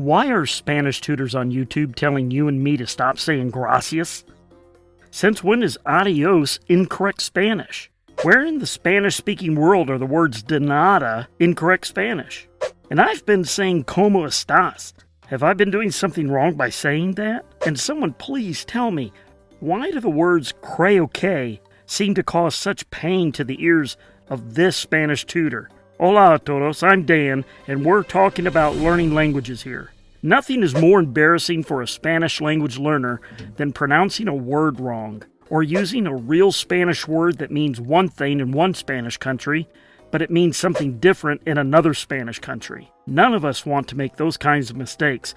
Why are Spanish tutors on YouTube telling you and me to stop saying gracias? Since when is adios incorrect Spanish? Where in the Spanish-speaking world are the words de nada incorrect Spanish? And I've been saying como estás. Have I been doing something wrong by saying that? And someone please tell me, why do the words creo que seem to cause such pain to the ears of this Spanish tutor? Hola a todos, I'm Dan, and we're talking about learning languages here. Nothing is more embarrassing for a Spanish language learner than pronouncing a word wrong, or using a real Spanish word that means one thing in one Spanish country, but it means something different in another Spanish country. None of us want to make those kinds of mistakes,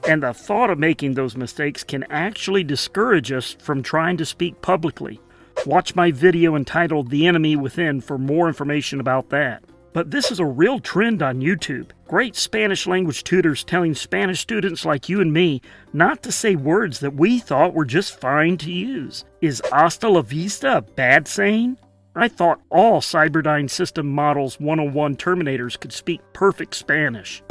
and the thought of making those mistakes can actually discourage us from trying to speak publicly. Watch my video entitled The Enemy Within for more information about that. But this is a real trend on YouTube. Great Spanish language tutors telling Spanish students like you and me not to say words that we thought were just fine to use. Is hasta la vista a bad saying? I thought all Cyberdyne System Models 101 Terminators could speak perfect Spanish.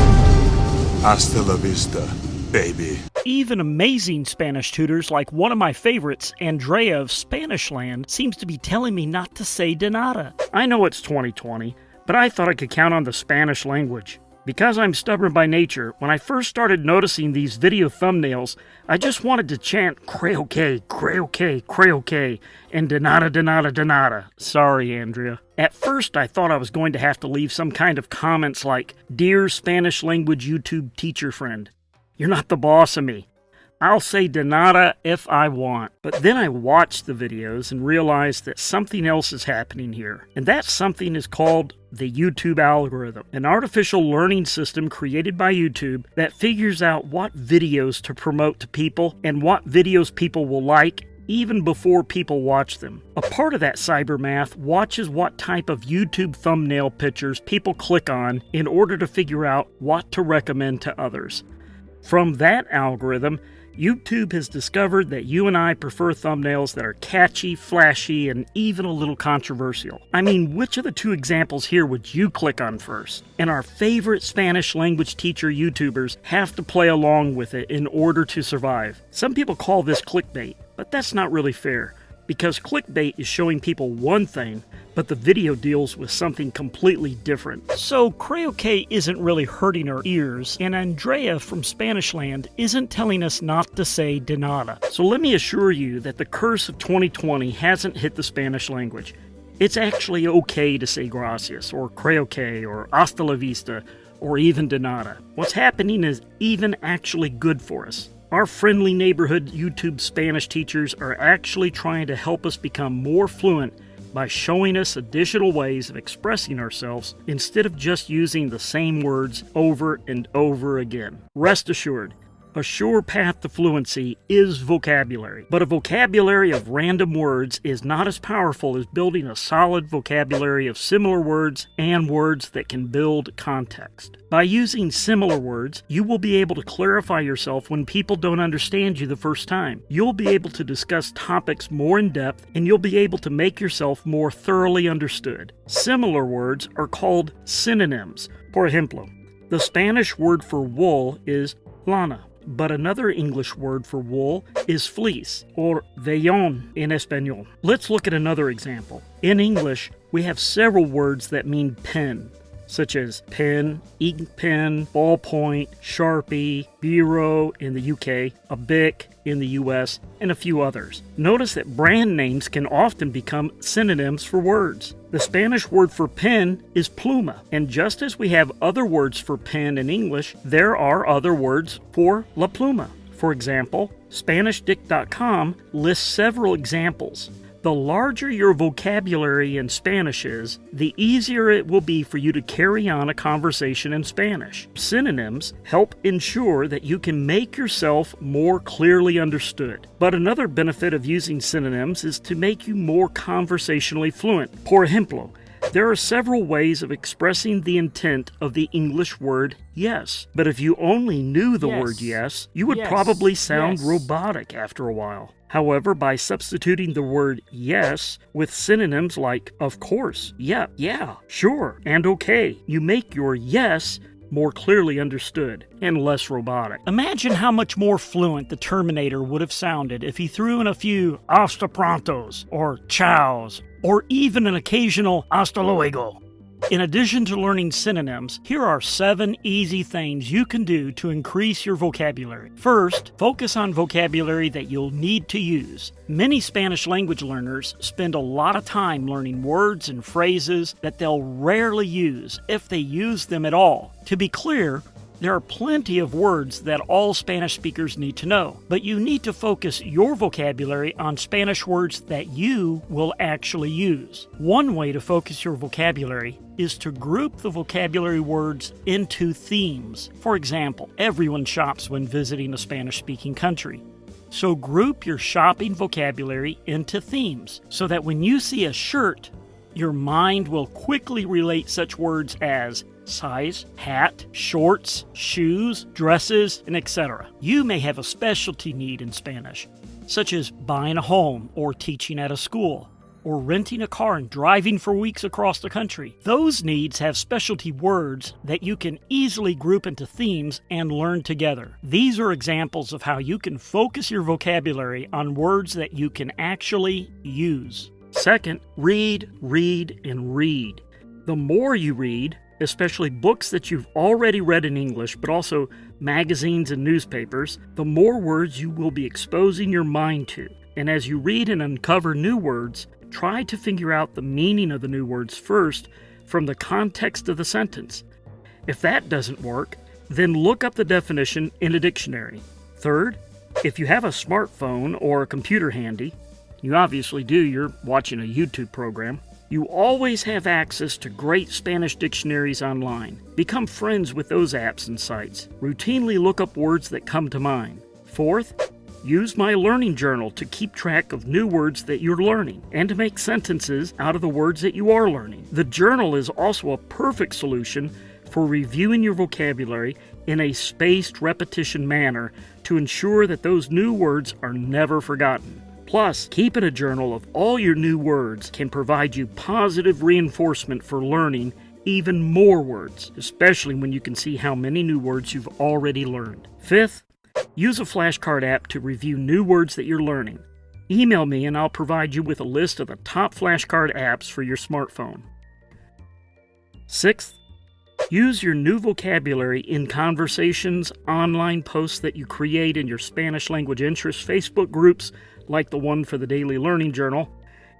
Hasta la vista, baby. Even amazing Spanish tutors like one of my favorites, Andrea of Spanishland, seems to be telling me not to say de nada. I know it's 2020, but I thought I could count on the Spanish language. Because I'm stubborn by nature, when I first started noticing these video thumbnails, I just wanted to chant creo que, and de nada, de nada, de nada. Sorry, Andrea. At first, I thought I was going to have to leave some kind of comments like, Dear Spanish language YouTube teacher friend, you're not the boss of me. I'll say de nada if I want. But then I watched the videos and realized that something else is happening here. And that something is called the YouTube algorithm, an artificial learning system created by YouTube that figures out what videos to promote to people and what videos people will like even before people watch them. A part of that cyber math watches what type of YouTube thumbnail pictures people click on in order to figure out what to recommend to others. From that algorithm, YouTube has discovered that you and I prefer thumbnails that are catchy, flashy, and even a little controversial. I mean, which of the two examples here would you click on first? And our favorite Spanish language teacher YouTubers have to play along with it in order to survive. Some people call this clickbait, but that's not really fair, because clickbait is showing people one thing, but the video deals with something completely different. So creo que isn't really hurting our ears, and Andrea from Spanishland isn't telling us not to say de nada. So let me assure you that the curse of 2020 hasn't hit the Spanish language. It's actually okay to say gracias, or creo que, or hasta la vista, or even de nada. What's happening is even actually good for us. Our friendly neighborhood YouTube Spanish teachers are actually trying to help us become more fluent by showing us additional ways of expressing ourselves instead of just using the same words over and over again. Rest assured, a sure path to fluency is vocabulary, but a vocabulary of random words is not as powerful as building a solid vocabulary of similar words and words that can build context. By using similar words, you will be able to clarify yourself when people don't understand you the first time. You'll be able to discuss topics more in depth, and you'll be able to make yourself more thoroughly understood. Similar words are called synonyms. Por ejemplo, the Spanish word for wool is lana, but another English word for wool is fleece, or vellón in Espanol. Let's look at another example. In English, we have several words that mean pen, such as pen, ink pen, ballpoint, Sharpie, biro in the UK, a Bic in the US, and a few others. Notice that brand names can often become synonyms for words. The Spanish word for pen is pluma, and just as we have other words for pen in English, there are other words for la pluma. For example, SpanishDict.com lists several examples. The larger your vocabulary in Spanish is, the easier it will be for you to carry on a conversation in Spanish. Synonyms help ensure that you can make yourself more clearly understood. But another benefit of using synonyms is to make you more conversationally fluent. Por ejemplo, there are several ways of expressing the intent of the English word yes. But if you only knew the word yes, you would probably sound robotic after a while. However, by substituting the word yes with synonyms like of course, yeah, sure, and okay, you make your yes more clearly understood, and less robotic. Imagine how much more fluent the Terminator would have sounded if he threw in a few hasta prontos, or chows, or even an occasional hasta luego. In addition to learning synonyms, here are 7 easy things you can do to increase your vocabulary. First, focus on vocabulary that you'll need to use. Many Spanish language learners spend a lot of time learning words and phrases that they'll rarely use, if they use them at all. To be clear, there are plenty of words that all Spanish speakers need to know, but you need to focus your vocabulary on Spanish words that you will actually use. One way to focus your vocabulary is to group the vocabulary words into themes. For example, everyone shops when visiting a Spanish-speaking country. So group your shopping vocabulary into themes so that when you see a shirt, your mind will quickly relate such words as size, hat, shorts, shoes, dresses, and etc. You may have a specialty need in Spanish, such as buying a home or teaching at a school, or renting a car and driving for weeks across the country. Those needs have specialty words that you can easily group into themes and learn together. These are examples of how you can focus your vocabulary on words that you can actually use. Second, read, and read. The more you read, especially books that you've already read in English, but also magazines and newspapers, the more words you will be exposing your mind to. And as you read and uncover new words, try to figure out the meaning of the new words first from the context of the sentence. If that doesn't work, then look up the definition in a dictionary. Third, if you have a smartphone or a computer handy, you obviously do, you're watching a YouTube program, you always have access to great Spanish dictionaries online. Become friends with those apps and sites. Routinely look up words that come to mind. Fourth, use my learning journal to keep track of new words that you're learning and to make sentences out of the words that you are learning. The journal is also a perfect solution for reviewing your vocabulary in a spaced repetition manner to ensure that those new words are never forgotten. Plus, keeping a journal of all your new words can provide you positive reinforcement for learning even more words, especially when you can see how many new words you've already learned. Fifth, use a flashcard app to review new words that you're learning. Email me and I'll provide you with a list of the top flashcard apps for your smartphone. Sixth, use your new vocabulary in conversations, online posts that you create in your Spanish language interest Facebook groups, like the one for the Daily Learning Journal,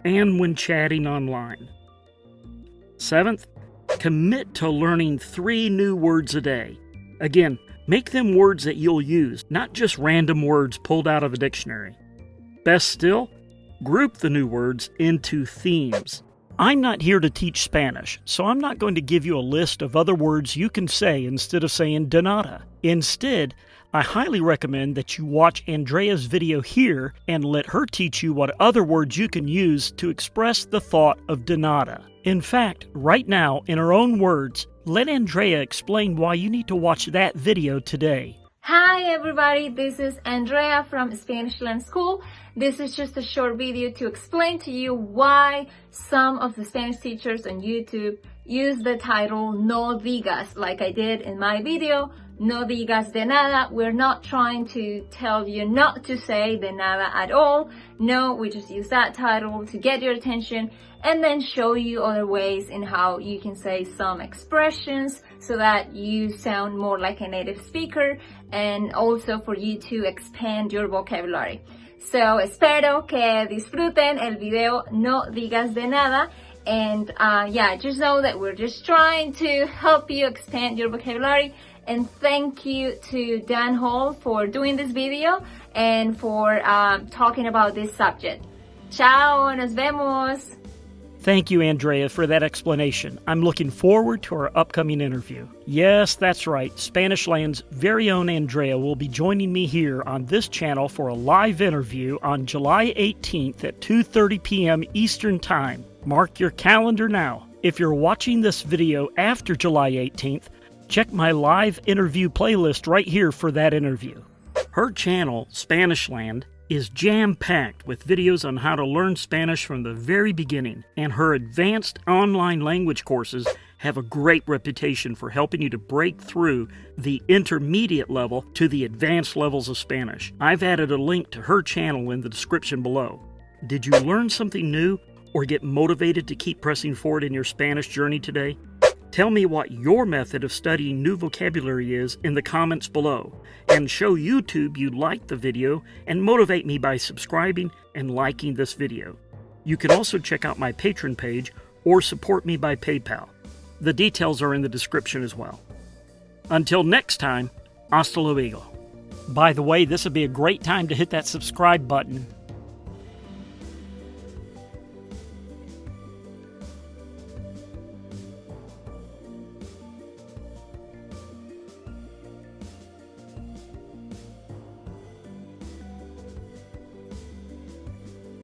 and when chatting online. Seventh, commit to learning 3 new words a day. Again, make them words that you'll use, not just random words pulled out of a dictionary. Best still, group the new words into themes. I'm not here to teach Spanish, so I'm not going to give you a list of other words you can say instead of saying de nada. Instead, I highly recommend that you watch Andrea's video here and let her teach you what other words you can use to express the thought of de nada. In fact, right now, in her own words, let Andrea explain why you need to watch that video today. Hi everybody, this is Andrea from Spanish Land School. This is just a short video to explain to you why some of the Spanish teachers on YouTube use the title No Digas, like I did in my video, No Digas De Nada. We're not trying to tell you not to say de nada at all. No, we just use that title to get your attention and then show you other ways in how you can say some expressions so that you sound more like a native speaker and also for you to expand your vocabulary. So espero que disfruten el video No Digas De Nada. And yeah, just know that we're just trying to help you expand your vocabulary. And thank you to Dan Hall for doing this video and for talking about this subject. Ciao, nos vemos. Thank you, Andrea, for that explanation. I'm looking forward to our upcoming interview. Yes, that's right. Spanish Land's very own Andrea will be joining me here on this channel for a live interview on July 18th at 2:30 p.m. Eastern Time. Mark your calendar now. If you're watching this video after July 18th, check my live interview playlist right here for that interview. Her channel, Spanish Land, is jam-packed with videos on how to learn Spanish from the very beginning, and her advanced online language courses have a great reputation for helping you to break through the intermediate level to the advanced levels of Spanish. I've added a link to her channel in the description below. Did you learn something new or get motivated to keep pressing forward in your Spanish journey today? Tell me what your method of studying new vocabulary is in the comments below, and show YouTube you liked the video and motivate me by subscribing and liking this video. You can also check out my Patreon page or support me by PayPal. The details are in the description as well. Until next time, hasta luego. By the way, this would be a great time to hit that subscribe button.